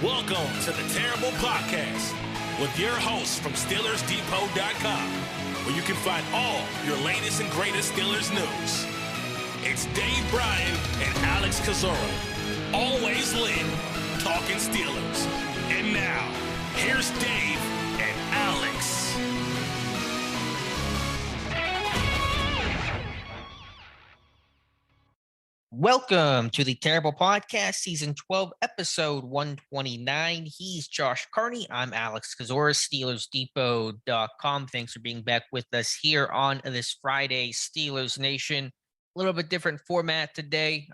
Welcome to the Terrible Podcast with your hosts from SteelersDepot.com, where you can find all your latest and greatest Steelers news. It's Dave Bryan and Alex Kozora, always lit, talking Steelers. And now, here's Dave and Alex. Welcome to the Terrible Podcast, Season 12, Episode 129. He's Josh Carney. I'm Alex Kozora, SteelersDepot.com. Thanks for being back with us here on this Friday, Steelers Nation. A little bit different format today.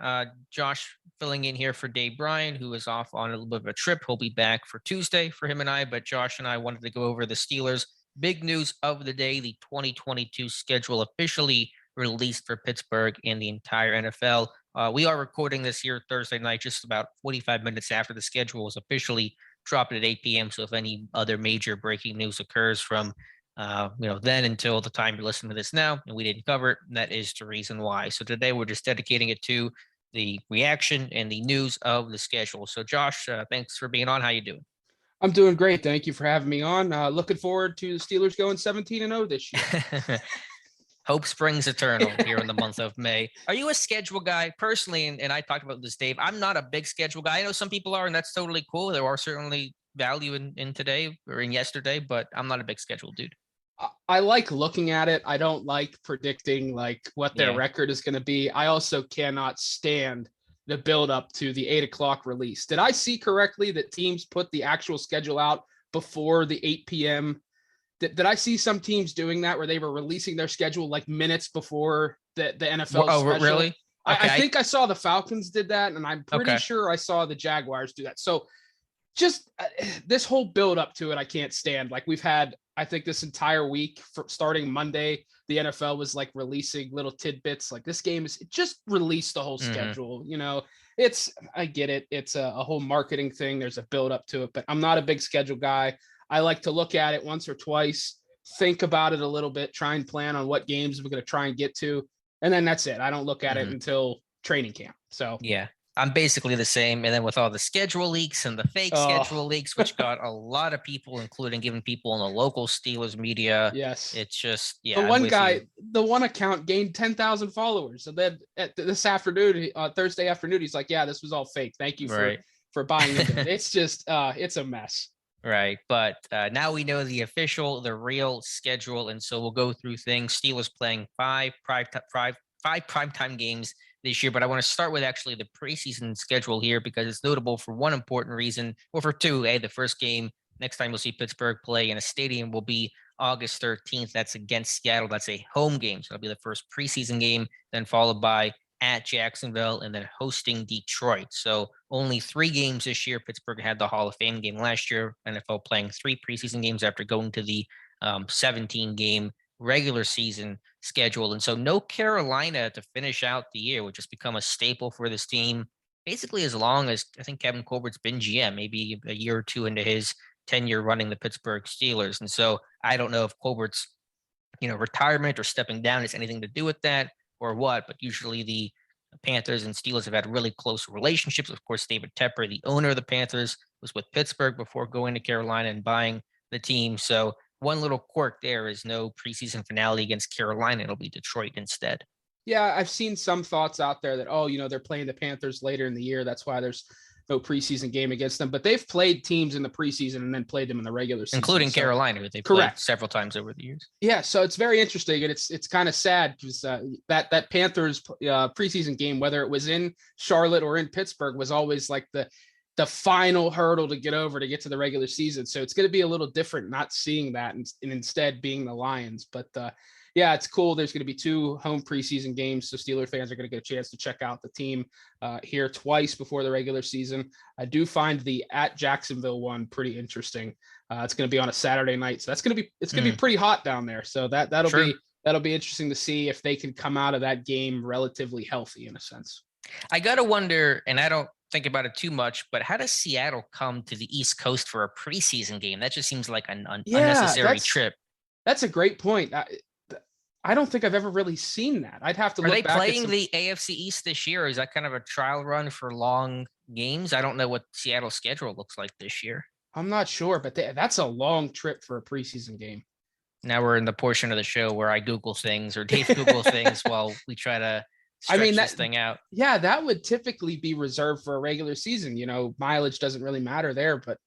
Josh filling in here for Dave Bryan, who is off on a little bit of a trip. He'll be back for Tuesday for him and I, but Josh and I wanted to go over the Steelers' big news of the day, the 2022 schedule officially released for Pittsburgh and the entire NFL. We are recording this here Thursday night, just about 45 minutes after the schedule was officially dropped at 8 p.m. So if any other major breaking news occurs from then until the time you're listening to this now, and we didn't cover it, that is the reason why. So today we're just dedicating it to the reaction and the news of the schedule. So Josh, thanks for being on. How you doing? I'm doing great. Thank you for having me on. Looking forward to the Steelers going 17-0 this year. Hope springs eternal here in the month of May. Are you a schedule guy? Personally, and I talked about this, Dave, I'm not a big schedule guy. I know some people are, and that's totally cool. There are certainly value in today or in yesterday, but I'm not a big schedule dude. I like looking at it. I don't like predicting like what their record is going to be. I also cannot stand the build up to the 8 o'clock release. Did I see correctly that teams put the actual schedule out before the 8 p.m.? Did I see some teams doing that where they were releasing their schedule like minutes before the NFL Oh, special? really? Okay. I think I saw the Falcons did that, and I'm pretty sure I saw the Jaguars do that. So just this whole build up to it, I can't stand. Like we've had, I think this entire week starting Monday, the NFL was like releasing little tidbits. Like this game is just release the whole schedule. You know, I get it. It's a whole marketing thing. There's a build up to it, but I'm not a big schedule guy. I like to look at it once or twice, think about it a little bit, try and plan on what games we're going to try and get to. And then that's it. I don't look at it until training camp. So yeah, I'm basically the same. And then with all the schedule leaks and the fake schedule leaks, which got a lot of people, including even people in the local Steelers media. Yes. It's just, the one account gained 10,000 followers. And then this afternoon, Thursday afternoon, he's like, yeah, this was all fake. Thank you for buying into it. It's just, it's a mess. Right. But now we know the real schedule. And so we'll go through things. Steelers playing five primetime games this year. But I want to start with actually the preseason schedule here because it's notable for one important reason, or for two. The first game next time we'll see Pittsburgh play in a stadium will be August 13th. That's against Seattle. That's a home game. So it'll be the first preseason game, then followed by at Jacksonville, and then hosting Detroit. So only 3 games this year. Pittsburgh had the Hall of Fame game last year. NFL playing 3 preseason games after going to the 17-game regular season schedule. And so no Carolina to finish out the year, which has become a staple for this team basically as long as I think Kevin Colbert's been GM, maybe a year or two into his tenure running the Pittsburgh Steelers. And so I don't know if Colbert's retirement or stepping down has anything to do with that or what, but usually the Panthers and Steelers have had really close relationships. Of course, David Tepper, the owner of the Panthers, was with Pittsburgh before going to Carolina and buying the team. So one little quirk there is no preseason finale against Carolina. It'll be Detroit instead. Yeah, I've seen some thoughts out there that, they're playing the Panthers later in the year. That's why there's no preseason game against them. But they've played teams in the preseason and then played them in the regular season. Including Carolina, who they've played several times over the years. Yeah, so it's very interesting. And it's kind of sad because that Panthers preseason game, whether it was in Charlotte or in Pittsburgh, was always like the final hurdle to get over to get to the regular season. So it's going to be a little different not seeing that and instead being the Lions. But yeah, it's cool. There's going to be 2 home preseason games. So Steeler fans are going to get a chance to check out the team here twice before the regular season. I do find the at Jacksonville one pretty interesting. It's going to be on a Saturday night. So it's going to be pretty hot down there. So that'll be interesting to see if they can come out of that game relatively healthy in a sense. I got to wonder, and I don't think about it too much, but how does Seattle come to the East Coast for a preseason game? That just seems like an unnecessary trip. That's a great point. I don't think I've ever really seen that. I'd have to look back. Are they playing the AFC East this year, or is that kind of a trial run for long games. I don't know what Seattle's schedule looks like this year. I'm not sure, but that's a long trip for a preseason game. Now we're in the portion of the show where I Google things or Dave Google things while we try to stretch this thing out. Yeah, that would typically be reserved for a regular season. Mileage doesn't really matter there, but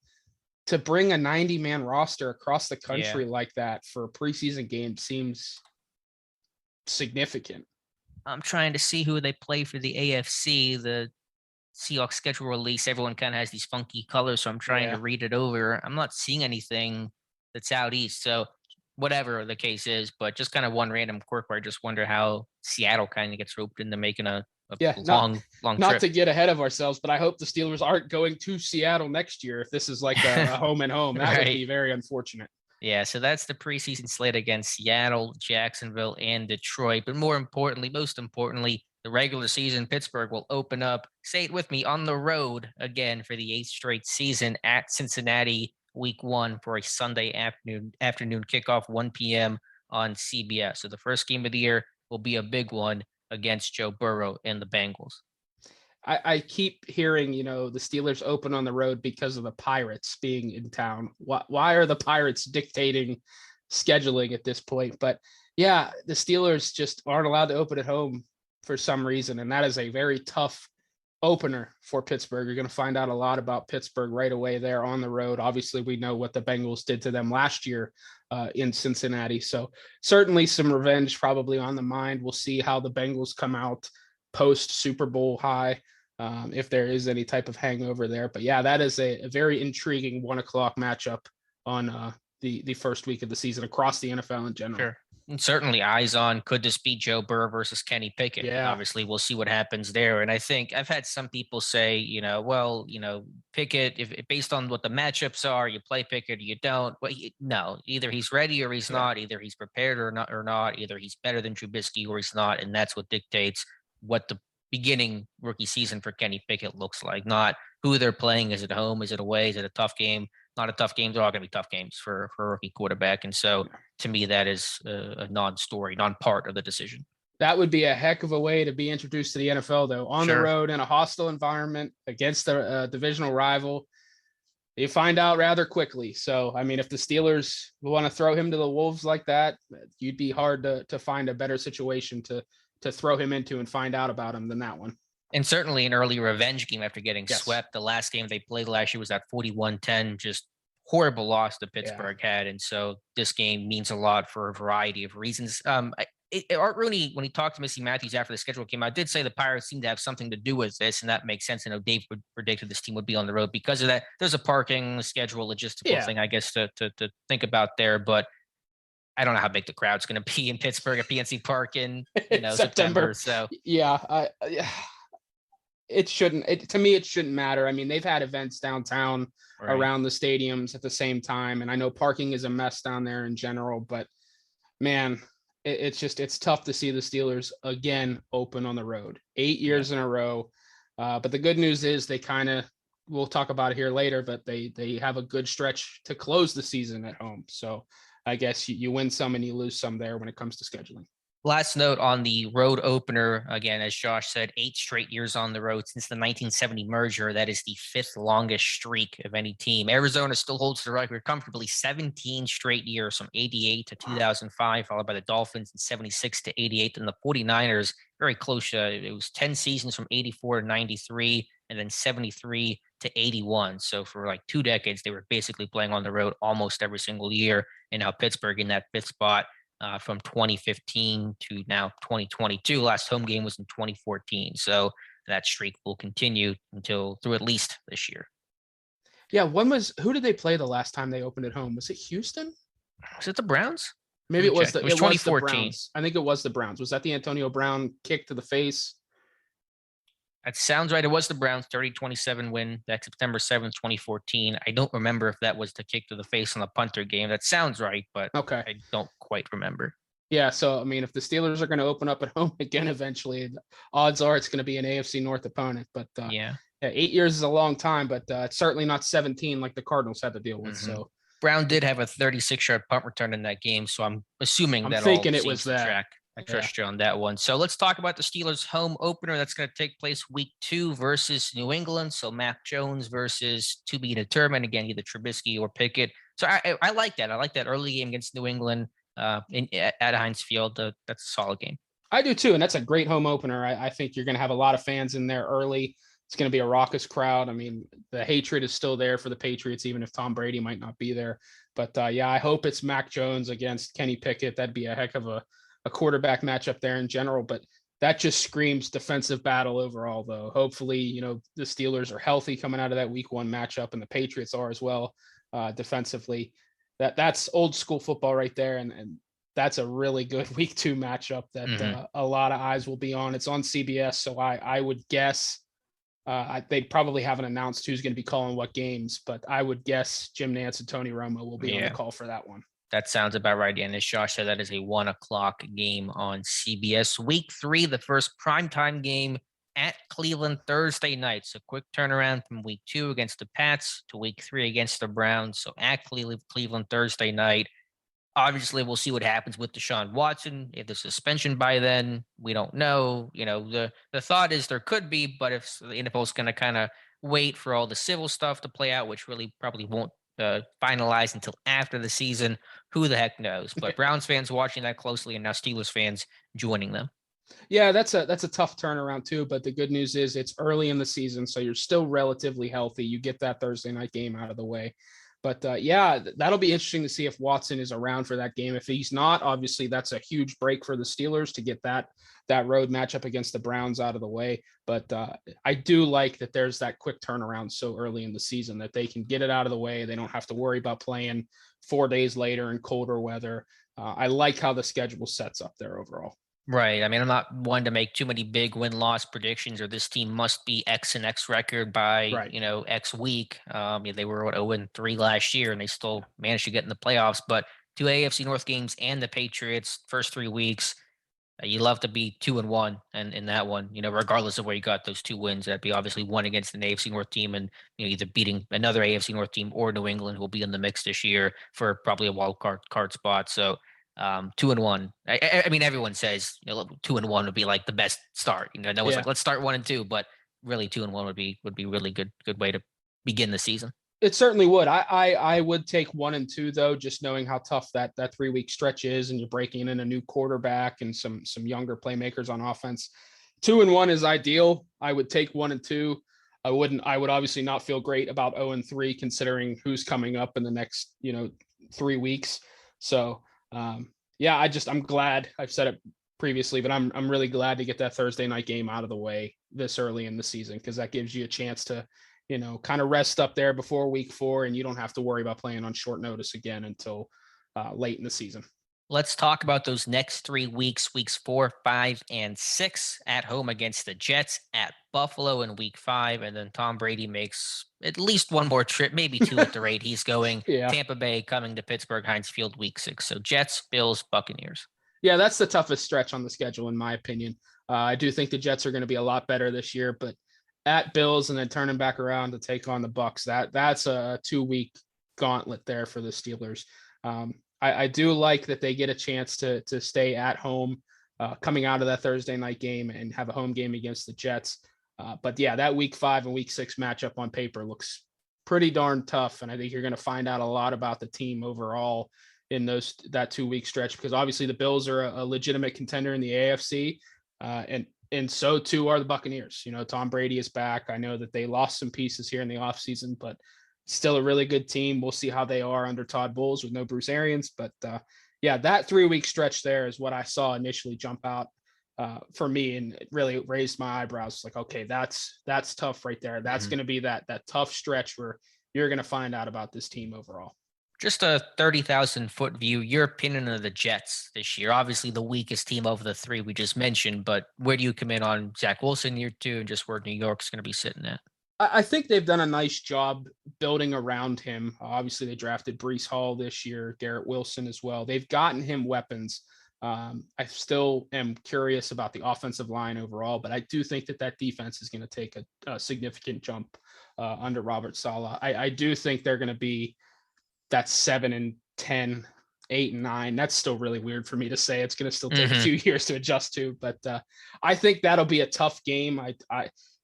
to bring a 90-man roster across the country like that for a preseason game seems significant. I'm trying to see who they play for the AFC. The Seahawks schedule release, everyone kind of has these funky colors, so I'm trying to read it over. I'm not seeing anything that's out east. So whatever the case is, but just kind of one random quirk where I just wonder how Seattle kind of gets roped into making a long trip. Not to get ahead of ourselves, but I hope the Steelers aren't going to Seattle next year if this is like a home and home. That would be very unfortunate. Yeah, so that's the preseason slate against Seattle, Jacksonville, and Detroit. But most importantly, the regular season, Pittsburgh will open up, say it with me, on the road again for the 8th straight season at Cincinnati week 1 for a Sunday afternoon kickoff, 1 p.m. on CBS. So the first game of the year will be a big one against Joe Burrow and the Bengals. I keep hearing, the Steelers open on the road because of the Pirates being in town. Why are the Pirates dictating scheduling at this point? But yeah, the Steelers just aren't allowed to open at home for some reason. And that is a very tough opener for Pittsburgh. You're going to find out a lot about Pittsburgh right away there on the road. Obviously, we know what the Bengals did to them last year in Cincinnati. So certainly some revenge probably on the mind. We'll see how the Bengals come out post Super Bowl high, if there is any type of hangover there. But yeah, that is a very intriguing 1:00 matchup on the first week of the season across the NFL in general. Sure. And certainly eyes on, could this be Joe Burrow versus Kenny Pickett? Yeah. And obviously, we'll see what happens there. And I think I've had some people say, Pickett, if based on what the matchups are, you play Pickett or you don't. Well, no, either he's ready or he's not. Either he's prepared or not. Either he's better than Trubisky or he's not. And that's what dictates what the beginning rookie season for Kenny Pickett looks like, not who they're playing. Is it home? Is it away? Is it a tough game? Not a tough game. They're all going to be tough games for a rookie quarterback. And so to me, that is a non-story, non-part of the decision. That would be a heck of a way to be introduced to the NFL, though, on the road in a hostile environment against a divisional rival. You find out rather quickly. So, I mean, if the Steelers want to throw him to the Wolves like that, you'd be hard to find a better situation to throw him into and find out about him than that one. And certainly an early revenge game after getting swept. The last game they played last year was at 41-10, just horrible loss that Pittsburgh had. And so this game means a lot for a variety of reasons. Art Rooney, when he talked to Missy Matthews after the schedule came out, did say the Pirates seem to have something to do with this, and that makes sense. I know Dave predicted this team would be on the road because of that. There's a parking schedule, logistical thing, I guess, to think about there. I don't know how big the crowd's going to be in Pittsburgh at PNC Park in September. So it shouldn't. To me, it shouldn't matter. I mean, they've had events downtown around the stadiums at the same time, and I know parking is a mess down there in general. But man, it's tough to see the Steelers again open on the road 8 years in a row. But the good news is we'll talk about it here later, but they have a good stretch to close the season at home. So I guess you win some and you lose some there when it comes to scheduling. Last note on the road opener, again, as Josh said, 8 straight years on the road since the 1970 merger. That is the 5th longest streak of any team. Arizona still holds the record comfortably, 17 straight years from 88 to 2005, followed by the Dolphins in 76 to 88, and the 49ers very close. It was 10 seasons from 84 to 93, and then 73 to 81. So for like 2 decades, they were basically playing on the road almost every single year. And now Pittsburgh in that 5th spot. From 2015 to now 2022. Last home game was in 2014. So that streak will continue through at least this year. Yeah. Who did they play the last time they opened at home? Was it Houston? Was it the Browns? Maybe it was 2014. I think it was the Browns. Was that the Antonio Brown kick to the face? That sounds right. It was the Browns 30-27 win that September 7th, 2014. I don't remember if that was the kick to the face on the punter game. That sounds right, but I don't quite remember. Yeah, so, I mean, if the Steelers are going to open up at home again eventually, odds are it's going to be an AFC North opponent. But 8 years is a long time, but it's certainly not 17 like the Cardinals had to deal with. Mm-hmm. So Brown did have a 36-yard punt return in that game, so I'm assuming it was that. Track. I trust you on that one. So let's talk about the Steelers home opener. That's going to take place week 2 versus New England. So Mac Jones versus to be determined, again, either Trubisky or Pickett. So I like that. I like that early game against New England at Heinz Field. That's a solid game. I do too. And that's a great home opener. I think you're going to have a lot of fans in there early. It's going to be a raucous crowd. I mean, the hatred is still there for the Patriots, even if Tom Brady might not be there. But yeah, I hope it's Mac Jones against Kenny Pickett. That'd be a heck of a quarterback matchup there in general. But that just screams defensive battle overall, though. Hopefully, the Steelers are healthy coming out of that week 1 matchup, and the Patriots are as well defensively. That's old school football right there. And that's a really good week 2 matchup that a lot of eyes will be on. It's on CBS. So I would guess they probably haven't announced who's going to be calling what games, but I would guess Jim Nantz and Tony Romo will be on the call for that one. That sounds about right. And as Josh said, that is a 1:00 game on CBS. Week 3, the first primetime game at Cleveland Thursday night. So quick turnaround from week 2 against the Pats to week 3 against the Browns. So at Cleveland Thursday night. Obviously, we'll see what happens with Deshaun Watson. If the suspension by then, we don't know. The thought is there could be, but if the NFL is going to kind of wait for all the civil stuff to play out, which really probably won't finalize until after the season, who the heck knows? But Browns fans watching that closely, and now Steelers fans joining them. Yeah, that's a tough turnaround too. But the good news is it's early in the season, so you're still relatively healthy. You get that Thursday night game out of the way. But yeah, that'll be interesting to see if Watson is around for that game. If he's not, obviously that's a huge break for the Steelers to get that road matchup against the Browns out of the way. But I do like that there's that quick turnaround so early in the season that they can get it out of the way. They don't have to worry about playing 4 days later in colder weather. I like how the schedule sets up there overall. Right. I mean, I'm not one to make too many big win-loss predictions or this team must be X and X record by, X week. They were 0-3 last year and they still managed to get in the playoffs. But 2 AFC North games and the Patriots first 3 weeks, you love to be 2-1 and in that one, regardless of where you got those 2 wins. That'd be obviously one against an AFC North team and either beating another AFC North team or New England who will be in the mix this year for probably a wild card spot. So 2-1. I mean, everyone says 2-1 would be like the best start. That was like let's start 1-2, but really 2-1 would be really good way to begin the season. It certainly would. I would take 1-2 though, just knowing how tough that 3-week stretch is, and you're breaking in a new quarterback and some younger playmakers on offense. 2-1 is ideal. I would take 1-2. I would obviously not feel great about 0-3 considering who's coming up in the next 3 weeks. So. I'm glad. I've said it previously, but I'm really glad to get that Thursday night game out of the way this early in the season, because that gives you a chance to, kind of rest up there before week 4, and you don't have to worry about playing on short notice again until late in the season. Let's talk about those next 3 weeks, weeks 4, 5, and 6 at home against the Jets, at Buffalo in week 5. And then Tom Brady makes at least one more trip, maybe 2 at the rate he's going. Tampa Bay coming to Pittsburgh Heinz Field week 6. So Jets, Bills, Buccaneers. Yeah, that's the toughest stretch on the schedule, in my opinion. I do think the Jets are going to be a lot better this year, but at Bills and then turning back around to take on the Bucs, that's a 2-week gauntlet there for the Steelers. I do like that they get a chance to stay at home coming out of that Thursday night game and have a home game against the Jets. But yeah, that week 5 and week 6 matchup on paper looks pretty darn tough. And I think you're going to find out a lot about the team overall in that 2-week stretch, because obviously the Bills are a legitimate contender in the AFC. And so too are the Buccaneers. Tom Brady is back. I know that they lost some pieces here in the offseason, but still a really good team. We'll see how they are under Todd Bowles with no Bruce Arians. But that 3-week stretch there is what I saw initially jump out for me, and it really raised my eyebrows. Like, okay, that's tough right there. That's going to be that tough stretch where you're going to find out about this team overall. Just a 30,000-foot view, your opinion of the Jets this year. Obviously the weakest team of the 3 we just mentioned, but where do you come in on Zach Wilson year 2 and just where New York's going to be sitting at? I think they've done a nice job building around him. Obviously, they drafted Breece Hall this year, Garrett Wilson as well. They've gotten him weapons. I still am curious about the offensive line overall, but I do think that defense is going to take a significant jump under Robert Saleh. I do think they're going to be that 7-10 8 and 9. That's still really weird for me to say. It's going to still take a few years to adjust to, but I think that'll be a tough game.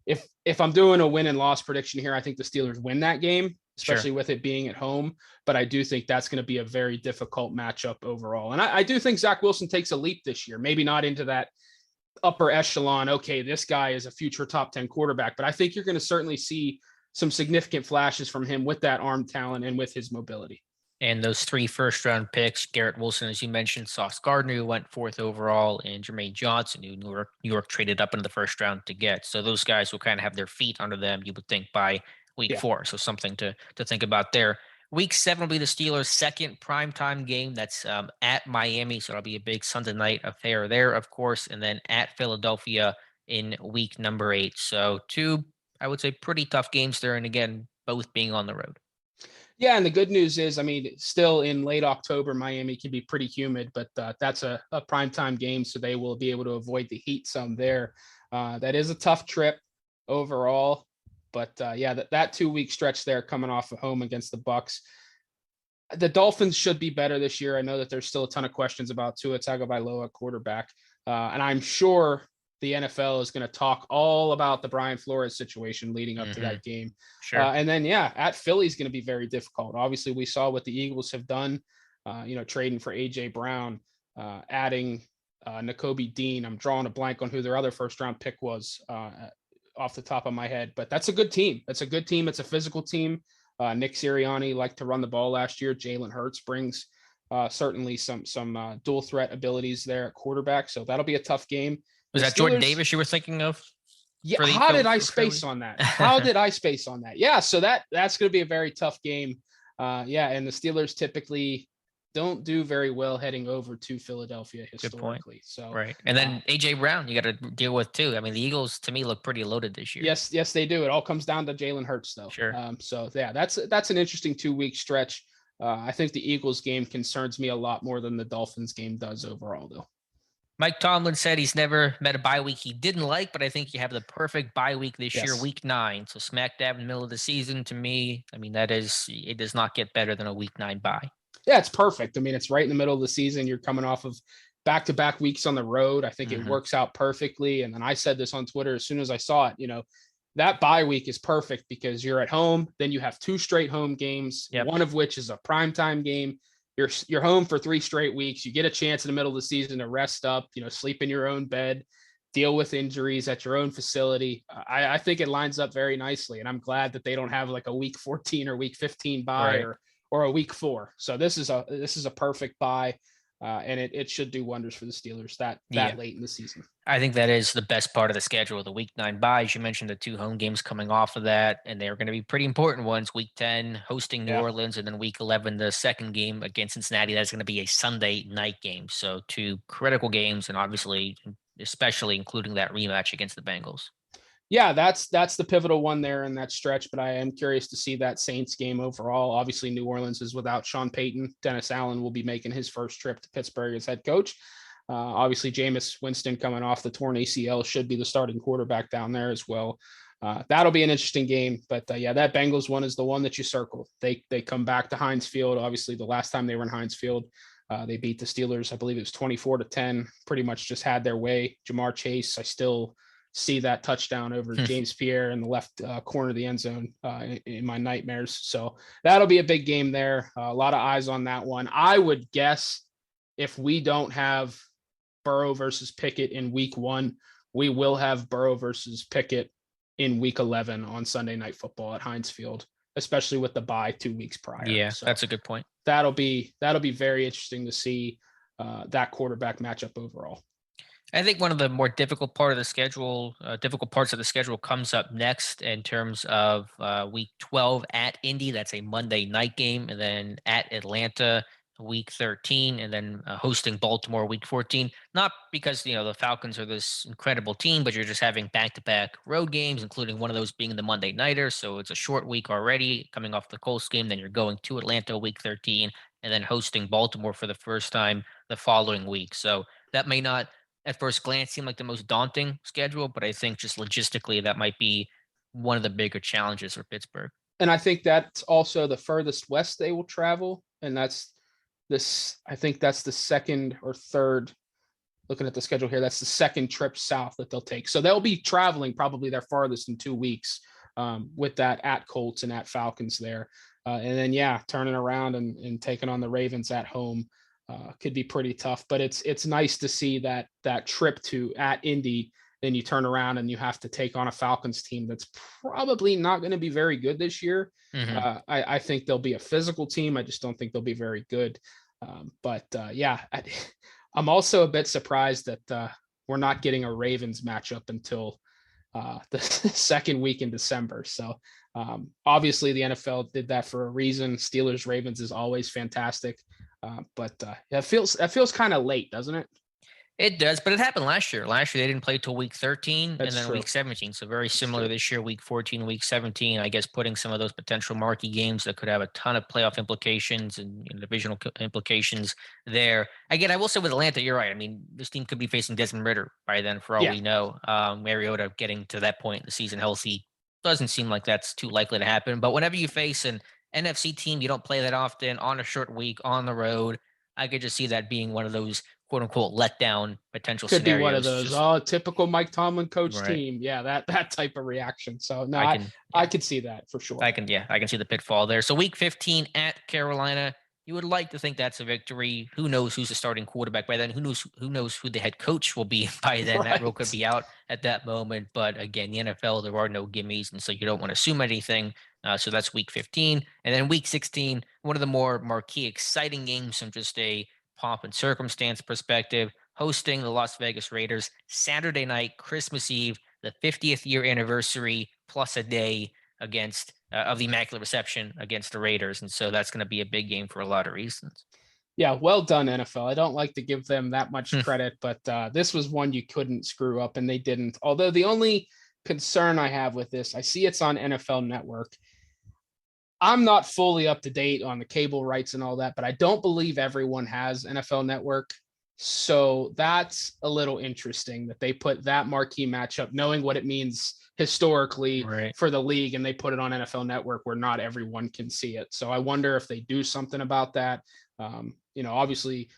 If I'm doing a win and loss prediction here, I think the Steelers win that game, especially with it being at home. But I do think that's going to be a very difficult matchup overall. And I do think Zach Wilson takes a leap this year, maybe not into that upper echelon. Okay, this guy is a future top 10 quarterback, but I think you're going to certainly see some significant flashes from him with that arm talent and with his mobility. And those 3 first-round picks, Garrett Wilson, as you mentioned, Sauce Gardner, who went 4th overall, and Jermaine Johnson, who New York traded up into the first round to get. So those guys will kind of have their feet under them, you would think, by week 4. So something to think about there. Week 7 will be the Steelers' second primetime game. That's at Miami, so it'll be a big Sunday night affair there, of course, and then at Philadelphia in week number 8. So 2, I would say, pretty tough games there, and again, both being on the road. Yeah, and the good news is, I mean, still in late October, Miami can be pretty humid, but that's a primetime game, so they will be able to avoid the heat some there. That is a tough trip overall, but that 2-week stretch there coming off of home against the Bucks. The Dolphins should be better this year. I know that there's still a ton of questions about Tua Tagovailoa at quarterback, and I'm sure the NFL is going to talk all about the Brian Flores situation leading up to that game. Sure. And then, at Philly is going to be very difficult. Obviously, we saw what the Eagles have done, trading for A.J. Brown, adding Nakobe Dean. I'm drawing a blank on who their other first-round pick was off the top of my head. But that's a good team. It's a good team. It's a physical team. Nick Sirianni liked to run the ball last year. Jalen Hurts brings certainly some dual threat abilities there at quarterback. So that'll be a tough game. Was that Jordan Davis you were thinking of? Yeah. How did I space on that? Yeah. So that's going to be a very tough game. And the Steelers typically don't do very well heading over to Philadelphia historically. So right. And then AJ Brown, you got to deal with too. I mean, the Eagles to me look pretty loaded this year. Yes, they do. It all comes down to Jalen Hurts though. Sure. That's an interesting 2-week stretch. I think the Eagles game concerns me a lot more than the Dolphins game does overall though. Mike Tomlin said he's never met a bye week he didn't like, but I think you have the perfect bye week this year, week 9. So smack dab in the middle of the season to me. I mean, it does not get better than a week 9 bye. Yeah, it's perfect. I mean, it's right in the middle of the season. You're coming off of back-to-back weeks on the road. I think it works out perfectly. And then I said this on Twitter as soon as I saw it, that bye week is perfect because you're at home. Then you have 2 straight home games, one of which is a primetime game. You're home for 3 straight weeks. You get a chance in the middle of the season to rest up, sleep in your own bed, deal with injuries at your own facility. I think it lines up very nicely. And I'm glad that they don't have like a week 14 or week 15 bye or a week 4. So this is a perfect bye. And it should do wonders for the Steelers that late in the season. I think that is the best part of the schedule, the week 9 buys. You mentioned the 2 home games coming off of that, and they're going to be pretty important ones. Week 10, hosting New Orleans, and then week 11, the second game against Cincinnati. That's going to be a Sunday night game. So 2 critical games, and obviously, especially including that rematch against the Bengals. Yeah, that's the pivotal one there in that stretch, but I am curious to see that Saints game overall. Obviously, New Orleans is without Sean Payton. Dennis Allen will be making his first trip to Pittsburgh as head coach. Obviously, Jameis Winston coming off the torn ACL should be the starting quarterback down there as well. That'll be an interesting game, but that Bengals one is the one that you circle. They come back to Heinz Field. Obviously, the last time they were in Heinz Field, they beat the Steelers. I believe it was 24-10. Pretty much just had their way. Jamar Chase, I still see that touchdown over James Pierre in the left corner of the end zone in my nightmares. So that'll be a big game there. A lot of eyes on that one. I would guess if we don't have Burrow versus Pickett in week 1, we will have Burrow versus Pickett in week 11 on Sunday Night Football at Heinz Field, especially with the bye 2 weeks prior. Yeah, so that's a good point. That'll be very interesting to see that quarterback matchup overall. I think one of the more difficult parts of the schedule comes up next in terms of week 12 at Indy. That's a Monday night game, and then at Atlanta week 13, and then hosting Baltimore week 14. Not because the Falcons are this incredible team, but you're just having back-to-back road games, including one of those being the Monday nighter. So it's a short week already coming off the Colts game. Then you're going to Atlanta week 13, and then hosting Baltimore for the first time the following week. So that may not at first glance seem like the most daunting schedule, but I think just logistically that might be one of the bigger challenges for Pittsburgh. And I think that's also the furthest west they will travel, and that's I think that's the second or third. Looking at the schedule here, that's the second trip south that they'll take. So they'll be traveling probably their farthest in 2 weeks with that at Colts and at Falcons there. And then, yeah, turning around and taking on the Ravens at home could be pretty tough. But it's nice to see that trip to at Indy, then you turn around and you have to take on a Falcons team that's probably not going to be very good this year. I think they'll be a physical team. I just don't think they'll be very good. Yeah, I'm also a bit surprised that we're not getting a Ravens matchup until the second week in December. So obviously the NFL did that for a reason. Steelers Ravens is always fantastic. It feels kind of late, doesn't it? It does, but it happened last year. Last year, they didn't play till week 13 That's and then true. week 17. So very similar this year, week 14, week 17, I guess putting some of those potential marquee games that could have a ton of playoff implications and divisional implications there. Again, I will say with Atlanta, you're right. I mean, this team could be facing Desmond Ridder by then for all we know. Mariota getting to that point in the season healthy doesn't seem like that's too likely to happen. But whenever you face an NFC team, you don't play that often on a short week on the road. I could just see that being one of those quote unquote letdown potential Could scenarios. be one of those typical Mike Tomlin coach team. Yeah, that type of reaction. So no, I could see that for sure. I can see the pitfall there. So week 15 at Carolina, you would like to think that's a victory. Who knows who's the starting quarterback by then? Who knows who the head coach will be by then? That role could be out at that moment. But again, the NFL, there are no gimmies, and so you don't want to assume anything. So that's week 15. And then week 16, one of the more marquee, exciting games from just a pomp and circumstance perspective, hosting the Las Vegas Raiders Saturday night, Christmas Eve, the 50th year anniversary plus a day against of the Immaculate Reception against the Raiders. And so that's going to be a big game for a lot of reasons. Yeah, well done, NFL. I don't like to give them that much credit, but this was one you couldn't screw up, and they didn't. Although the only concern I have with this, I see it's on NFL Network. I'm not fully up to date on the cable rights and all that, but I don't believe everyone has NFL Network. So that's a little interesting that they put that marquee matchup, knowing what it means historically for the league, and they put it on NFL Network where not everyone can see it. So I wonder if they do something about that. Obviously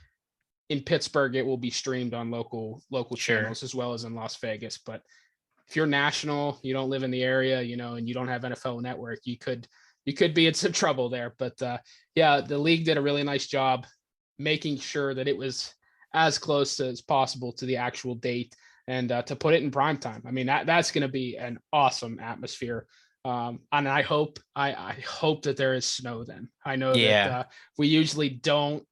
in Pittsburgh, it will be streamed on local channels as well as in Las Vegas. But if you're national, you don't live in the area, and you don't have NFL Network, you could be in some trouble there. But the league did a really nice job making sure that it was as close as possible to the actual date and to put it in prime time. I mean, that's going to be an awesome atmosphere. And I hope that there is snow then. I know that we usually don't.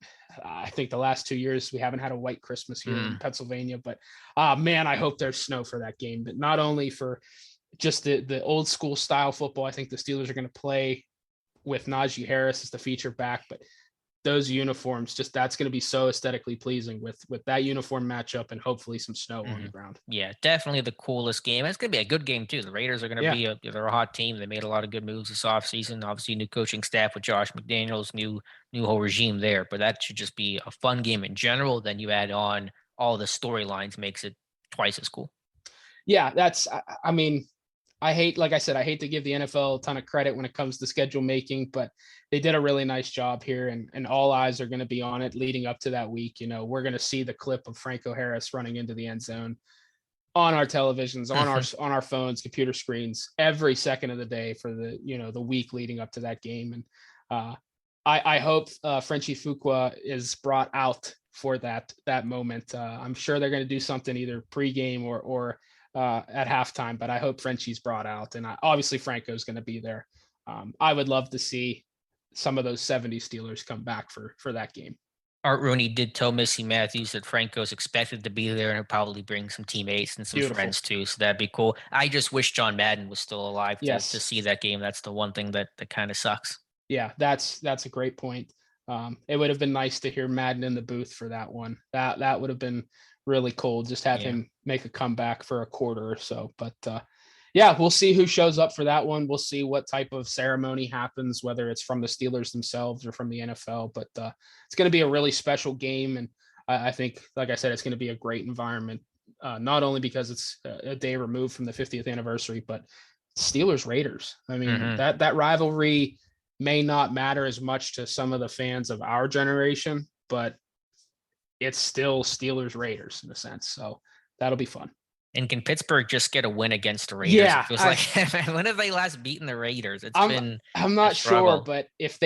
I think the last 2 years we haven't had a white Christmas here in Pennsylvania, but man, I hope there's snow for that game. But not only for just the old school style football, I think the Steelers are going to play with Najee Harris as the feature back, but those uniforms, that's going to be so aesthetically pleasing with that uniform matchup and hopefully some snow on the ground. Yeah, definitely the coolest game. It's going to be a good game too. The Raiders are going to be they're a hot team. They made a lot of good moves this offseason. Obviously, new coaching staff with Josh McDaniels, new whole regime there. But that should just be a fun game in general. Then you add on all the storylines, makes it twice as cool. Yeah, I hate to give the NFL a ton of credit when it comes to schedule making, but they did a really nice job here, and all eyes are going to be on it leading up to that week. We're going to see the clip of Franco Harris running into the end zone on our televisions, on our phones, computer screens every second of the day for the week leading up to that game. And I hope Frenchie Fuqua is brought out for that moment. I'm sure they're going to do something either pregame or at halftime, but I hope Frenchie's brought out, and obviously Franco's going to be there. I would love to see some of those 70 Steelers come back for that game. Art Rooney did tell Missy Matthews that Franco's expected to be there and he'll probably bring some teammates and some friends too. So that'd be cool. I just wish John Madden was still alive to see that game. That's the one thing that kind of sucks. Yeah, that's a great point. It would have been nice to hear Madden in the booth for that one. That would have been really cool. Just have him make a comeback for a quarter or so. But we'll see who shows up for that one. We'll see what type of ceremony happens, whether it's from the Steelers themselves or from the NFL. But it's going to be a really special game. And I think, like I said, it's going to be a great environment, not only because it's a day removed from the 50th anniversary, but Steelers Raiders. I mean, that rivalry may not matter as much to some of the fans of our generation, but it's still Steelers Raiders in a sense. So that'll be fun. And can Pittsburgh just get a win against the Raiders? Yeah, It feels like when have they last beaten the Raiders? I'm not sure, but if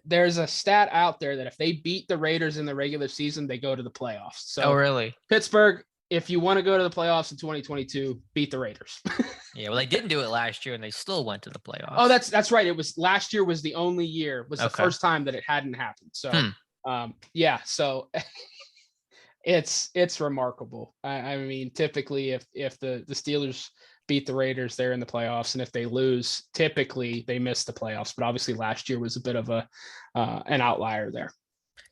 there's a stat out there that if they beat the Raiders in the regular season, they go to the playoffs. So oh, really? Pittsburgh, if you want to go to the playoffs in 2022, beat the Raiders. Yeah, well, they didn't do it last year, and they still went to the playoffs. Oh, that's right. It was last year was the only year, was the first time that it hadn't happened. So, yeah, so it's remarkable. I mean, typically, if the Steelers beat the Raiders, they're in the playoffs, and if they lose, typically they miss the playoffs. But obviously, last year was a bit of an outlier there.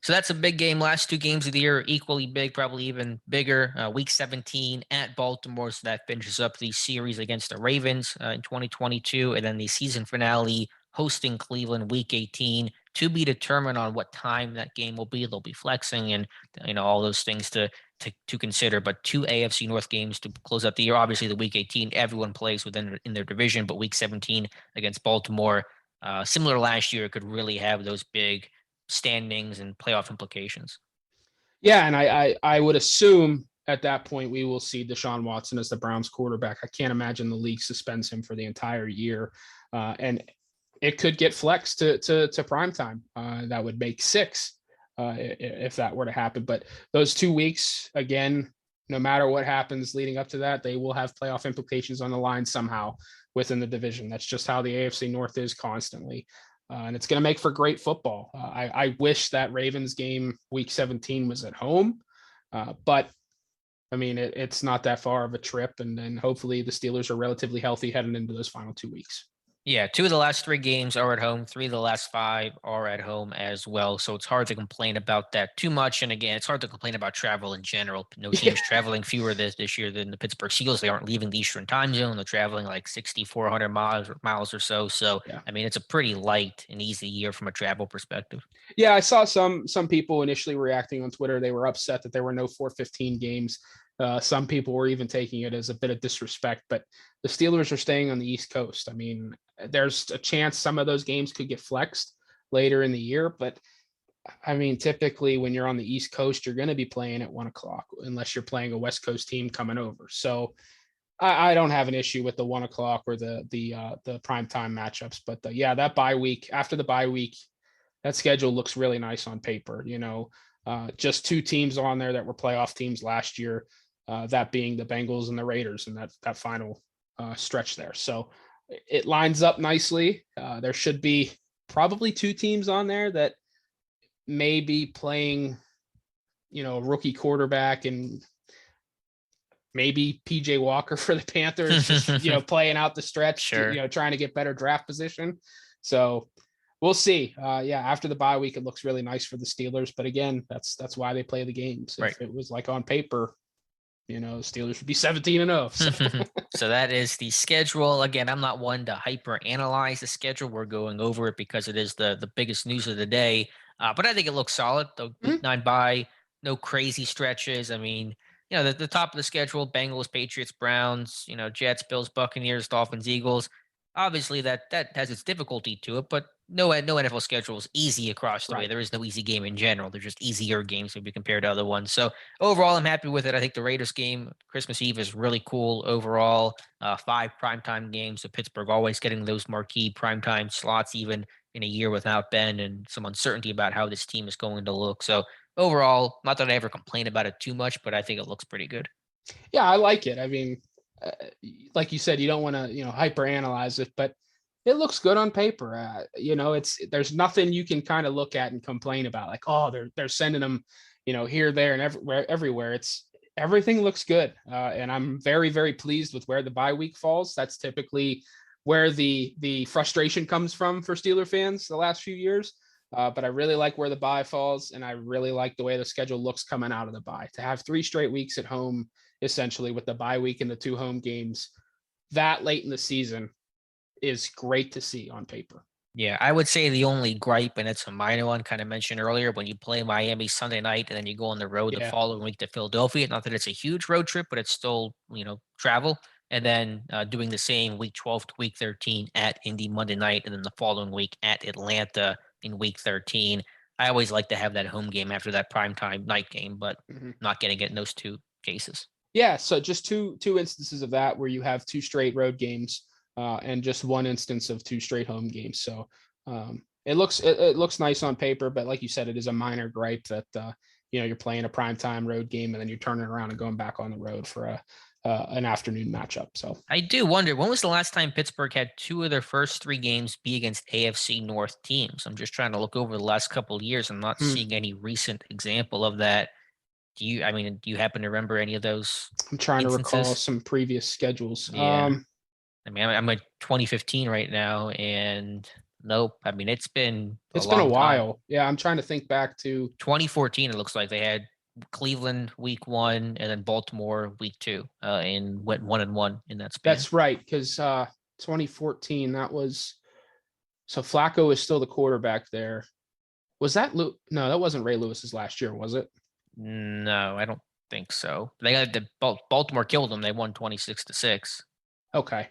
So that's a big game. Last two games of the year, equally big, probably even bigger. Week 17 at Baltimore. So that finishes up the series against the Ravens in 2022. And then the season finale hosting Cleveland week 18, to be determined on what time that game will be. They'll be flexing and, all those things to consider. But two AFC North games to close out the year. Obviously, the week 18, everyone plays in their division, but week 17 against Baltimore, similar to last year, could really have those big standings and playoff implications. Yeah, and I would assume at that point we will see Deshaun Watson as the Browns quarterback. I can't imagine the league suspends him for the entire year, and it could get flexed to prime time. That would make 6 if that were to happen. But those 2 weeks, again, no matter what happens leading up to that, they will have playoff implications on the line somehow within the division. That's just how the AFC North is constantly. And it's going to make for great football. I wish that Ravens game week 17 was at home, but I mean, it's not that far of a trip. And then hopefully the Steelers are relatively healthy heading into those final 2 weeks. Yeah, 2 of the last 3 games are at home. 3 of the last 5 are at home as well. So it's hard to complain about that too much. And again, it's hard to complain about travel in general. No teams traveling fewer this year than the Pittsburgh Steelers. They aren't leaving the Eastern time zone. They're traveling like 6,400 miles or so. So, yeah. I mean, it's a pretty light and easy year from a travel perspective. Yeah, I saw some people initially reacting on Twitter. They were upset that there were no 4:15 games. Some people were even taking it as a bit of disrespect, but the Steelers are staying on the East Coast. I mean, there's a chance some of those games could get flexed later in the year, but I mean, typically when you're on the East Coast, you're going to be playing at 1:00 unless you're playing a West Coast team coming over. So I don't have an issue with the 1:00 or the primetime matchups, but yeah, that bye week, after the bye week, that schedule looks really nice on paper. Just 2 teams on there that were playoff teams last year. That being the Bengals and the Raiders and that final stretch there. So it lines up nicely. There should be probably 2 teams on there that may be playing, a rookie quarterback and maybe PJ Walker for the Panthers, just, playing out the stretch, sure. Trying to get better draft position. So we'll see. After the bye week, it looks really nice for the Steelers. But again, that's why they play the games. Right. If it was like on paper, Steelers would be 17-0. So. So that is the schedule. Again, I'm not one to hyper analyze the schedule. We're going over it because it is the biggest news of the day. But I think it looks solid. The week 9 bye, no crazy stretches. I mean, the top of the schedule: Bengals, Patriots, Browns. Jets, Bills, Buccaneers, Dolphins, Eagles. Obviously, that has its difficulty to it, but no NFL schedule is easy across the way. There is no easy game in general. They're just easier games maybe compared to other ones. So overall, I'm happy with it. I think the Raiders game, Christmas Eve, is really cool overall. 5 primetime games. So Pittsburgh always getting those marquee primetime slots, even in a year without Ben and some uncertainty about how this team is going to look. So overall, not that I ever complain about it too much, but I think it looks pretty good. Yeah, I like it. I mean, like you said, you don't want to, hyper analyze it, but it looks good on paper. There's nothing you can kind of look at and complain about, like, oh, they're sending them, here, there, and everywhere. Everything looks good. And I'm very, very pleased with where the bye week falls. That's typically where the frustration comes from for Steeler fans the last few years. But I really like where the bye falls, and I really like the way the schedule looks coming out of the bye. To have 3 straight weeks at home, essentially, with the bye week and the 2 home games that late in the season, is great to see on paper. Yeah, I would say the only gripe, and it's a minor one, kind of mentioned earlier, when you play Miami Sunday night and then you go on the road the following week to Philadelphia. Not that it's a huge road trip, but it's still, travel. and then doing the same week 12 to week 13 at Indy Monday night, and then the following week at Atlanta in week 13. I always like to have that home game after that primetime night game, but not getting it in those two cases. Yeah, so just two instances of that where you have 2 straight road games and just 1 instance of 2 straight home games. So it looks nice on paper, but like you said, it is a minor gripe that you're playing a primetime road game and then you're turning around and going back on the road for an afternoon matchup. So I do wonder, when was the last time Pittsburgh had 2 of their first 3 games be against AFC North teams? I'm just trying to look over the last couple of years. I'm not seeing any recent example of that. Do you happen to remember any of those? I'm trying instances? to recall some previous schedules. Yeah. I'm at 2015 right now, and nope. It's been a while. Time. Yeah, I'm trying to think back to 2014. It looks like they had Cleveland week 1 and then Baltimore week 2 and went 1-1 in that span. That's right, because 2014, that was, so Flacco is still the quarterback there. Was that no, that wasn't Ray Lewis's last year, was it? No, I don't think so. They had Baltimore killed them. They won 26-6. Okay.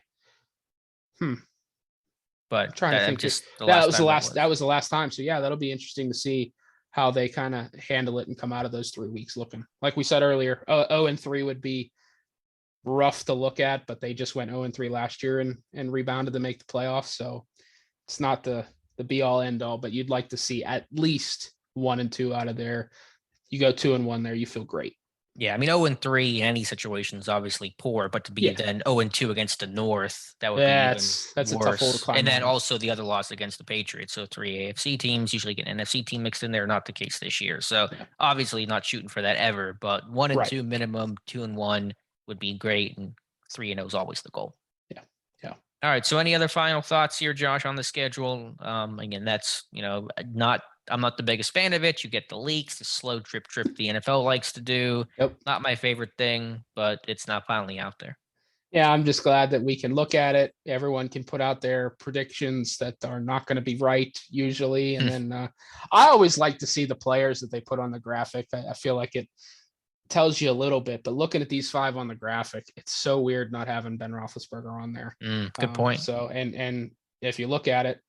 But I'm trying to think, that was the last time. So yeah, that'll be interesting to see how they kind of handle it and come out of those 3 weeks looking. Like we said earlier, 0-3 would be rough to look at, but they just went 0-3 last year and rebounded to make the playoffs. So it's not the be all end all, but you'd like to see at least 1-2 out of there. You go 2-1 there, you feel great. Yeah, 0-3 in any situation is obviously poor, but to be then 0-2 against the North, that would be even that's worse. A tough hole to climb. And then also the other loss against the Patriots. So 3 AFC teams usually get an NFC team mixed in there. Not the case this year. So obviously not shooting for that ever, but 1-2 minimum, 2-1 would be great, and 3-0 is always the goal. Yeah. All right. So any other final thoughts here, Josh, on the schedule? Again, that's I'm not the biggest fan of it. You get the leaks, the slow drip the NFL likes to do. Yep. Not my favorite thing, but it's not finally out there. Yeah, I'm just glad that we can look at it. Everyone can put out their predictions that are not going to be right usually. And then I always like to see the players that they put on the graphic. I feel like it tells you a little bit, but looking at these 5 on the graphic, it's so weird not having Ben Roethlisberger on there. Good point. So, and if you look at it,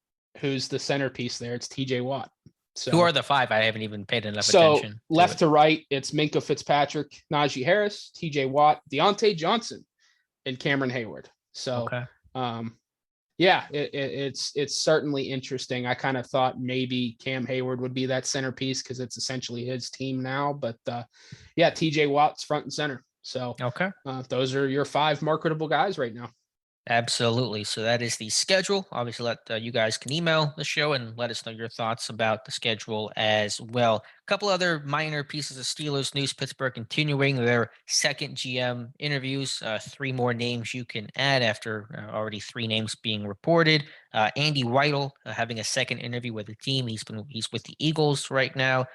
who's the centerpiece there? It's TJ Watt. So, who are the 5? I haven't even paid enough attention. So left to right, it's Minkah Fitzpatrick, Najee Harris, TJ Watt, Deontay Johnson, and Cameron Hayward. So, it's certainly interesting. I kind of thought maybe Cam Hayward would be that centerpiece because it's essentially his team now. But TJ Watt's front and center. So those are your 5 marketable guys right now. Absolutely. So that is the schedule. Obviously, you guys can email the show and let us know your thoughts about the schedule as well. A couple other minor pieces of Steelers news. Pittsburgh continuing their second GM interviews. 3 more names you can add after already 3 names being reported. Andy Weidel having a second interview with the team. He's with the Eagles right now.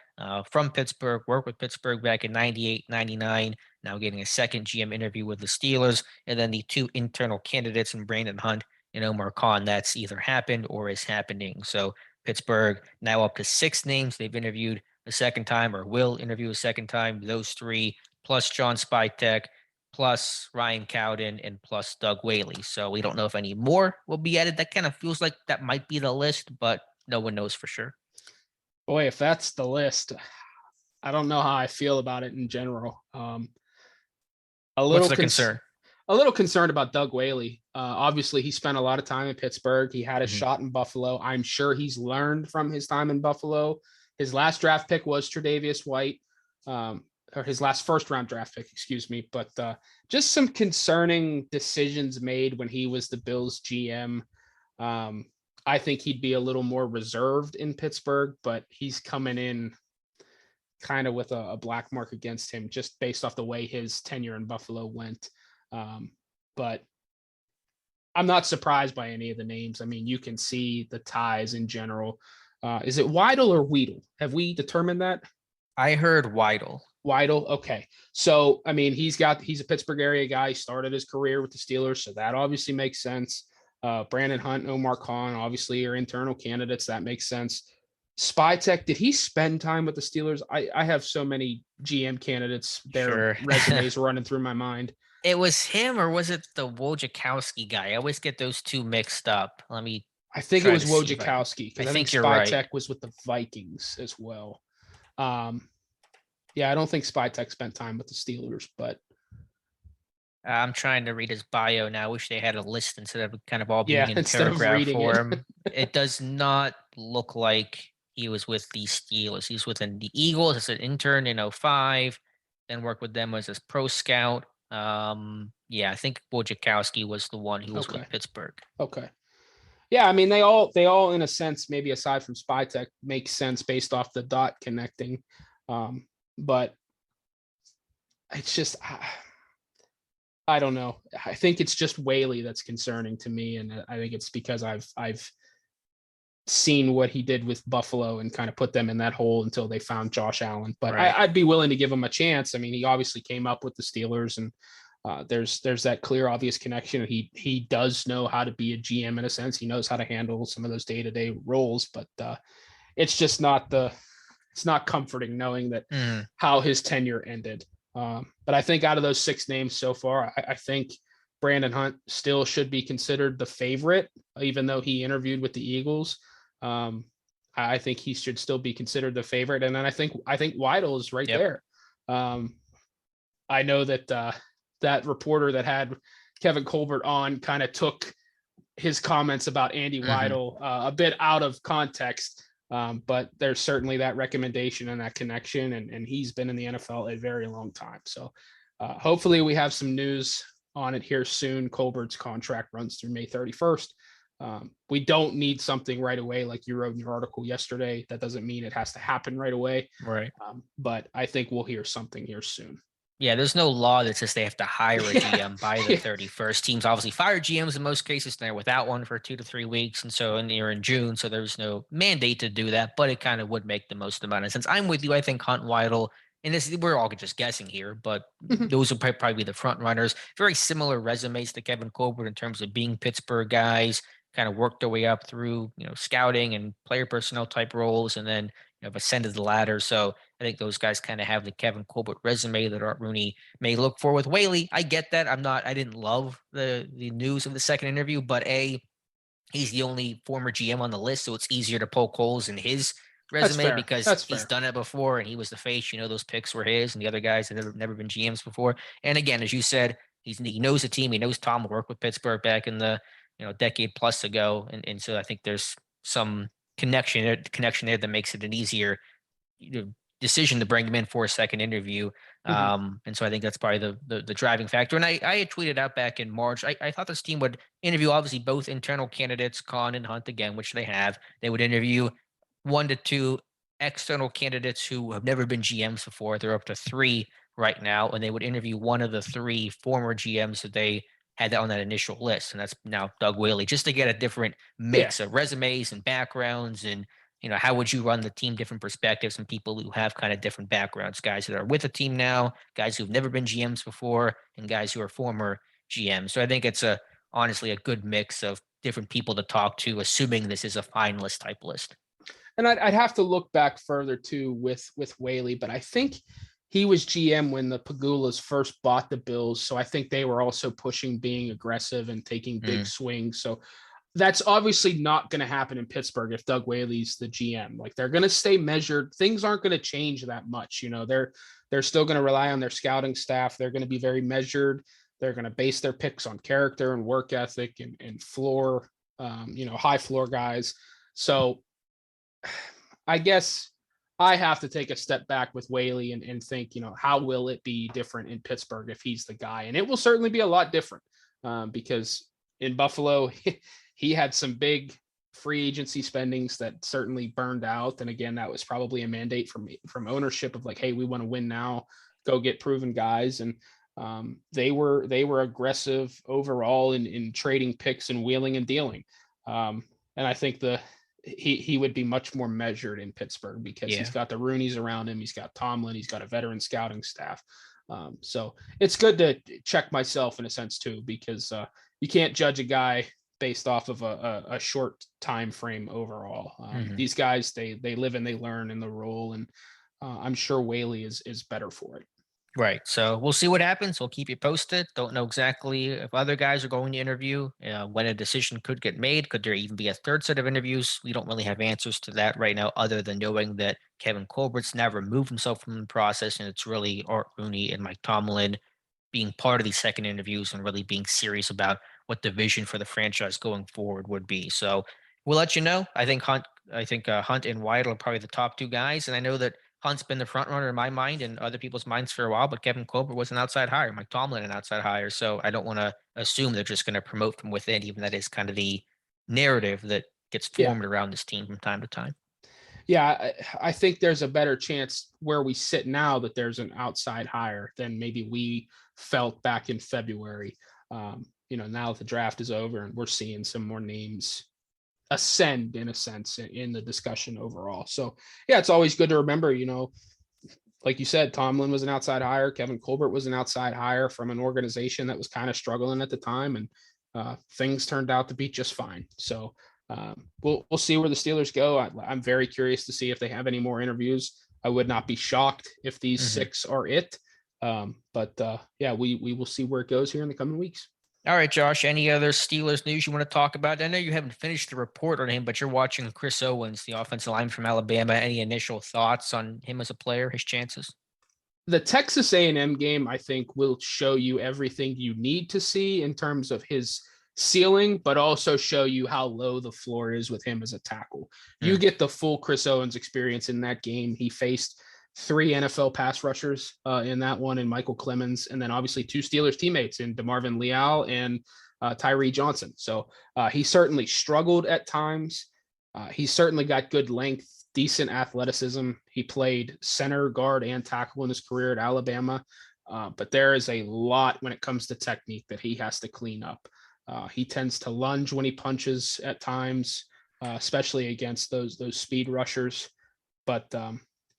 From Pittsburgh, worked with Pittsburgh back in 98, 99. Now getting a second GM interview with the Steelers, and then the 2 internal candidates in Brandon Hunt and Omar Khan. That's either happened or is happening. So Pittsburgh now up to 6 names they've interviewed a second time or will interview a second time. Those 3 plus John Spytek, plus Ryan Cowden, and plus Doug Whaley. So we don't know if any more will be added. That kind of feels like that might be the list, but no one knows for sure. Boy, if that's the list, I don't know how I feel about it in general. What's the concern? A little concerned about Doug Whaley. Obviously, he spent a lot of time in Pittsburgh. He had a shot in Buffalo. I'm sure he's learned from his time in Buffalo. His last draft pick was Tre'Davious White, or his last first-round draft pick, excuse me. But just some concerning decisions made when he was the Bills GM. I think he'd be a little more reserved in Pittsburgh, but he's coming in kind of with a black mark against him just based off the way his tenure in Buffalo went. But I'm not surprised by any of the names. I mean, you can see the ties in general. Is it Weidel or Weedle? Have we determined that? I heard Weidel. Weidel. Okay. So, I mean, he's a Pittsburgh area guy. He started his career with the Steelers. So that obviously makes sense. Brandon Hunt, Omar Khan, obviously are internal candidates. That makes sense. Spytek, did he spend time with the Steelers? I have so many GM candidates, their resumes running through my mind. It was him, or was it the Wojciechowski guy? I always get those two mixed up. Let me I think it try was to see if I can. Wojciechowski I because I think think you're right. Spytek was with the Vikings as well. Um, yeah, I don't think Spytek spent time with the Steelers, but I'm trying to read his bio now. I wish they had a list instead of kind of all being yeah, in instead of paragraph reading it. form. It does not look like he was with the Steelers. He's within the Eagles as an intern in '05, then worked with them as a pro scout. Yeah, I think Wojciechowski was the one who was Okay. with Pittsburgh. Okay. Yeah, I mean they all in a sense, maybe aside from Spytek, make sense based off the dot connecting. But it's just I don't know. I think it's just Whaley that's concerning to me, and I think it's because I've seen what he did with Buffalo and kind of put them in that hole until they found Josh Allen. But Right. I'd be willing to give him a chance. I mean, he obviously came up with the Steelers, and there's that clear, obvious connection. He does know how to be a GM in a sense. He knows how to handle some of those day-to-day roles, but it's just it's not comforting knowing that how his tenure ended. But I think out of those 6 names so far, I think Brandon Hunt still should be considered the favorite, even though he interviewed with the Eagles. I think he should still be considered the favorite. And then I think Weidl is right there. I know that that reporter that had Kevin Colbert on kind of took his comments about Andy Weidl a bit out of context. But there's certainly that recommendation and that connection, and he's been in the NFL a very long time. So hopefully we have some news on it here soon. Colbert's contract runs through May 31st. We don't need something right away, like you wrote in your article yesterday. That doesn't mean it has to happen right away. Right. But I think we'll hear something here soon. Yeah, there's no law that says they have to hire a GM by the 31st. Teams obviously fire GMs in most cases, and they're without one for 2 to 3 weeks. And so, and you're in June, so there's no mandate to do that, but it kind of would make the most amount of sense. I'm with you. I think Hunt, Weidl, and this, we're all just guessing here, but those would probably be the front runners. Very similar resumes to Kevin Colbert in terms of being Pittsburgh guys, kind of worked their way up through, scouting and player personnel type roles, and then have ascended the ladder. So I think those guys kind of have the Kevin Colbert resume that Art Rooney may look for with Whaley. I get that. I didn't love the news of the second interview, but he's the only former GM on the list, so it's easier to poke holes in his resume because he's done it before and he was the face. Those picks were his, and the other guys had never been GMs before. And again, as you said, he knows the team. He knows Tom worked with Pittsburgh back in the decade plus ago, and so I think there's some connection there that makes it an easier decision to bring him in for a second interview. And so I think that's probably the driving factor. And I had tweeted out back in March, I thought this team would interview obviously both internal candidates, Kahn and Hunt again, which they have. They would interview 1 to 2 external candidates who have never been GMs before. They're up to 3 right now. And they would interview 1 of the 3 former GMs that they had on that initial list. And that's now Doug Whaley, just to get a different mix of resumes and backgrounds and how would you run the team, different perspectives and people who have kind of different backgrounds, guys that are with the team now, guys who've never been GMs before, and guys who are former GMs. So I think it's honestly a good mix of different people to talk to, assuming this is a finalist type list. And I'd have to look back further too with Whaley, but I think he was GM when the Pagulas first bought the Bills. So I think they were also pushing being aggressive and taking big swings. So that's obviously not going to happen in Pittsburgh if Doug Whaley's the GM. Like, they're going to stay measured. Things aren't going to change that much. They're still going to rely on their scouting staff. They're going to be very measured. They're going to base their picks on character and work ethic and floor, high floor guys. So I guess I have to take a step back with Whaley and think, how will it be different in Pittsburgh if he's the guy? And it will certainly be a lot different because in Buffalo, he had some big free agency spendings that certainly burned out. And again, that was probably a mandate from ownership of like, hey, we want to win now, go get proven guys. And they were aggressive overall in trading picks and wheeling and dealing. And I think he would be much more measured in Pittsburgh because he's got the Rooneys around him. He's got Tomlin. He's got a veteran scouting staff. So it's good to check myself in a sense too, because you can't judge a guy based off of a short time frame overall. These guys, they live and they learn in the role, and I'm sure Whaley is better for it. Right. So we'll see what happens. We'll keep you posted. Don't know exactly if other guys are going to interview, when a decision could get made. Could there even be a third set of interviews? We don't really have answers to that right now, other than knowing that Kevin Colbert's now removed himself from the process, and it's really Art Rooney and Mike Tomlin being part of these second interviews and really being serious about what the vision for the franchise going forward would be. So we'll let you know. Hunt and White are probably the top two guys, and I know that Hunt's been the front runner in my mind and other people's minds for a while, but Kevin Colbert was an outside hire, Mike Tomlin an outside hire. So I don't want to assume they're just going to promote from within, even that is kind of the narrative that gets Yeah. formed around this team from time to time. Yeah, I think there's a better chance where we sit now that there's an outside hire than maybe we felt back in February. Now that the draft is over and we're seeing some more names ascend in a sense in the discussion overall. So yeah, it's always good to remember, like you said, Tomlin was an outside hire. Kevin Colbert was an outside hire from an organization that was kind of struggling at the time, and things turned out to be just fine. So we'll see where the Steelers go. I'm very curious to see if they have any more interviews. I would not be shocked if these 6 are it. Yeah, we will see where it goes here in the coming weeks. All right, Josh, any other Steelers news you want to talk about? I know you haven't finished the report on him, but you're watching Chris Owens, the offensive lineman from Alabama. Any initial thoughts on him as a player, his chances? The Texas A&M game, I think, will show you everything you need to see in terms of his ceiling, but also show you how low the floor is with him as a tackle. You get the full Chris Owens experience in that game. He faced 3 NFL pass rushers in that one, and Michael Clemens, and then obviously 2 Steelers teammates in DeMarvin Leal and Tyree Johnson. So he certainly struggled at times. He's certainly got good length, decent athleticism. He played center, guard, and tackle in his career at Alabama. But there is a lot when it comes to technique that he has to clean up. He tends to lunge when he punches at times, especially against those speed rushers. But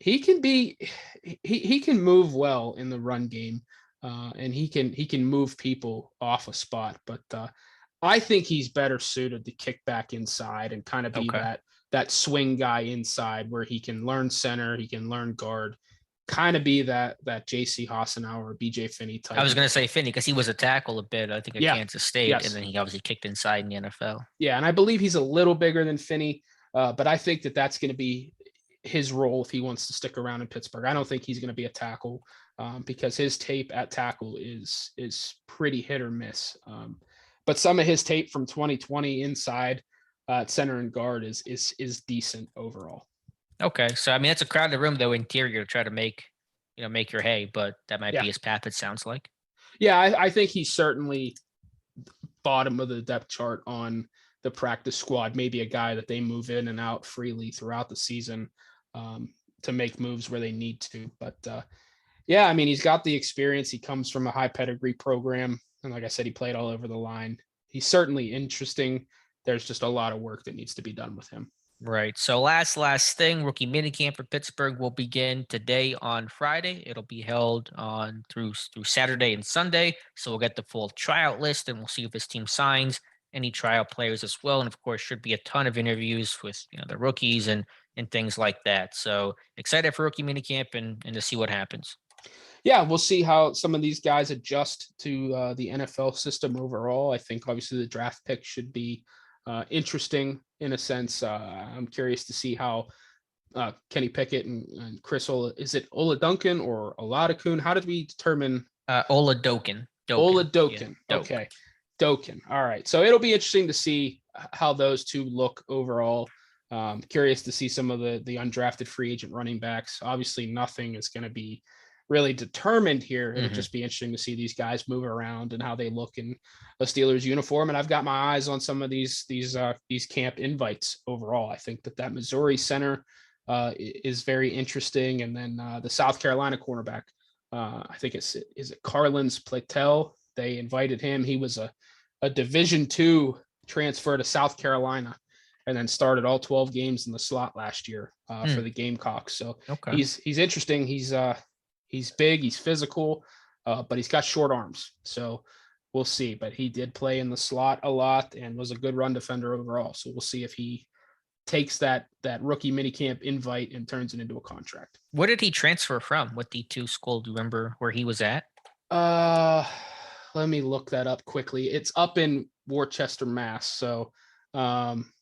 he can move well in the run game, and he can move people off a spot. But I think he's better suited to kick back inside and kind of be that swing guy inside, where he can learn center, he can learn guard, kind of be that J.C. Hassenauer or B.J. Finney type. I was going to say Finney because he was a tackle a bit, I think, at Kansas State, and then he obviously kicked inside in the NFL. Yeah, and I believe he's a little bigger than Finney, but I think that's going to be his role if he wants to stick around in Pittsburgh. I don't think he's going to be a tackle because his tape at tackle is pretty hit or miss. But some of his tape from 2020 inside at center and guard is decent overall. Okay, so I mean that's a crowded room though. Interior to try to make your hay, but that might be his path. It sounds like. Yeah, I think he's certainly bottom of the depth chart on the practice squad. Maybe a guy that they move in and out freely throughout the season to make moves where they need to. But yeah, I mean he's got the experience. He comes from a high pedigree program, and like I said, he played all over the line. He's certainly interesting. There's just a lot of work that needs to be done with him. Right. So last thing, rookie minicamp for Pittsburgh will begin today on Friday. It'll be held on through Saturday and Sunday. So we'll get the full tryout list, and we'll see if this team signs any tryout players as well. And of course, should be a ton of interviews with the rookies and things like that. So excited for rookie minicamp and to see what happens. Yeah, we'll see how some of these guys adjust to the NFL system overall. I think obviously the draft pick should be interesting in a sense. I'm curious to see how Kenny Pickett and Chris is it Ola Duncan or Oladokun? How did we determine? Oladokun. Oladokun. Yeah, okay. Doken. All right. So it'll be interesting to see how those two look overall. Curious to see some of the undrafted free agent running backs. Obviously, nothing is going to be really determined here. It'll just be interesting to see these guys move around and how they look in a Steelers uniform. And I've got my eyes on some of these camp invites overall. I think that Missouri center is very interesting. And then the South Carolina cornerback, I think is it Carlins Platel? They invited him. He was a Division II transfer to South Carolina and then started all 12 games in the slot last year for the Gamecocks. So he's interesting. He's big, he's physical, but he's got short arms. So we'll see. But he did play in the slot a lot and was a good run defender overall. So we'll see if he takes that rookie minicamp invite and turns it into a contract. Where did he transfer from? What D2 school? Do you remember where he was at? Let me look that up quickly. It's up in Worcester, Mass. So, I'm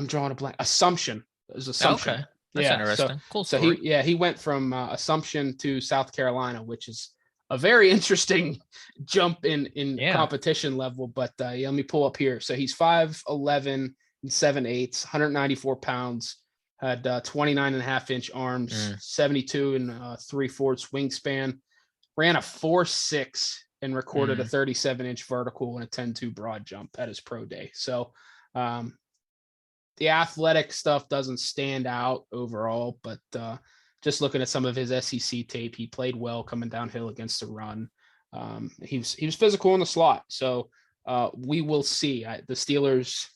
drawing a blank. Assumption. Is Assumption. Okay. That's interesting. Cool story. So he went from Assumption to South Carolina, which is a very interesting jump in competition level. But let me pull up here. So he's 5'11" and 7/8, 194 pounds, had 29.5-inch arms, 72 and 3/4 wingspan, ran a 4.6 and recorded a 37-inch vertical and a 10.2 broad jump at his pro day. So the athletic stuff doesn't stand out overall, but just looking at some of his SEC tape, he played well coming downhill against the run. He was physical in the slot. So we will see. The Steelers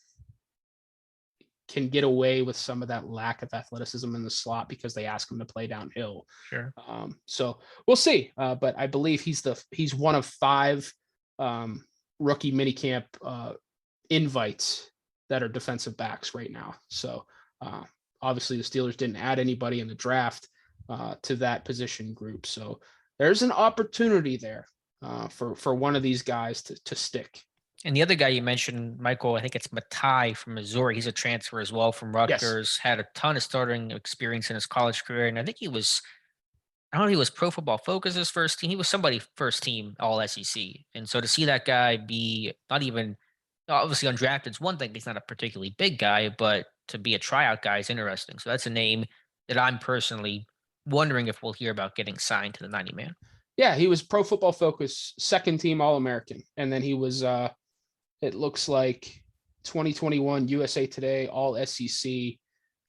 can get away with some of that lack of athleticism in the slot because they ask him to play downhill. Sure. So we'll see. But I believe he's one of 5 rookie minicamp invites that are defensive backs right now. So obviously the Steelers didn't add anybody in the draft to that position group. So there's an opportunity there for one of these guys to stick. And the other guy you mentioned, Michael, I think it's Matai from Missouri. He's a transfer as well from Rutgers. Yes. Had a ton of starting experience in his college career. And I think I don't know if he was Pro Football Focus's first team. He was somebody first team all SEC. And so to see that guy be not even obviously undrafted is one thing. He's not a particularly big guy, but to be a tryout guy is interesting. So that's a name that I'm personally wondering if we'll hear about getting signed to the 90-man. Yeah, he was Pro Football Focus, second team All-American. And then he was it looks like 2021 USA Today, all SEC,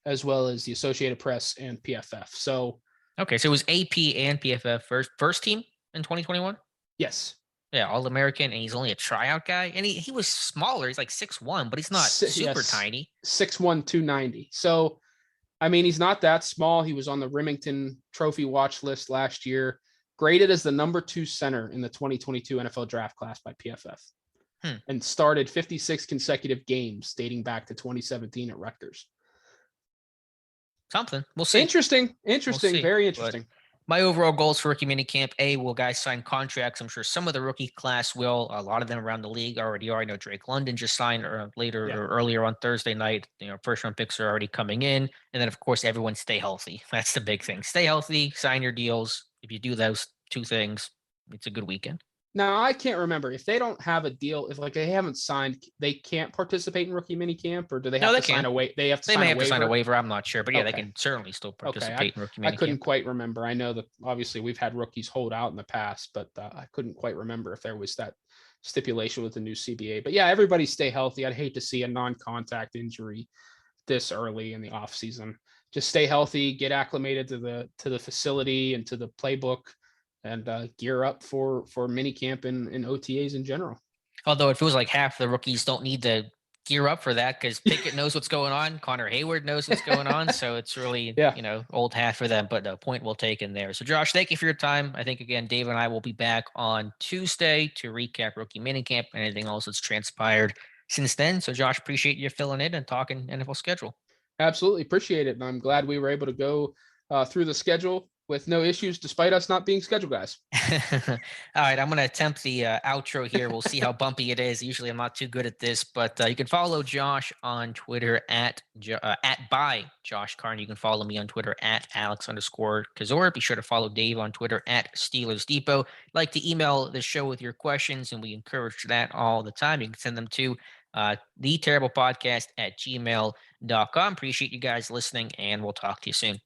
as well as the Associated Press and PFF. So, okay, so it was AP and PFF first team in 2021. Yes. Yeah, All American, and he's only a tryout guy, and he was smaller. He's like 6'1", but he's not super tiny. 6'1", 290. So, I mean, he's not that small. He was on the Remington Trophy watch list last year, graded as the number 2 center in the 2022 NFL Draft class by PFF. And started 56 consecutive games dating back to 2017 at Rutgers. Something. We'll see. Interesting. We'll see. Very interesting. But my overall goals for rookie minicamp, will guys sign contracts? I'm sure some of the rookie class will. A lot of them around the league already are. I know Drake London just signed or earlier on Thursday night. First round picks are already coming in. And then, of course, everyone stay healthy. That's the big thing. Stay healthy, sign your deals. If you do those 2 things, it's a good weekend. Now, I can't remember if they don't have a deal, if they haven't signed, they can't participate in rookie minicamp, or do they have to sign a waiver? They may have to sign a waiver. I'm not sure, but they can certainly still participate in rookie minicamp. I couldn't quite remember. I know that obviously we've had rookies hold out in the past, but I couldn't quite remember if there was that stipulation with the new CBA. But yeah, everybody stay healthy. I'd hate to see a non-contact injury this early in the off season. Just stay healthy, get acclimated to the facility and to the playbook, and gear up for minicamp and OTAs in general. Although it feels like half the rookies don't need to gear up for that because Pickett knows what's going on. Connor Hayward knows what's going on. So it's really, old hat for them, but no point well taken there. So Josh, thank you for your time. I think again, Dave and I will be back on Tuesday to recap rookie minicamp and anything else that's transpired since then. So Josh, appreciate you filling in and talking NFL schedule. Absolutely. Appreciate it. And I'm glad we were able to go through the schedule with no issues, despite us not being schedule guys. All right, I'm going to attempt the outro here. We'll see how bumpy it is. Usually I'm not too good at this, but you can follow Josh on Twitter at by Josh Carney. You can follow me on Twitter at Alex_Kozora. Be sure to follow Dave on Twitter at Steelers Depot. Like to email the show with your questions, and we encourage that all the time. You can send them to theterriblepodcast@gmail.com. Appreciate you guys listening, and we'll talk to you soon.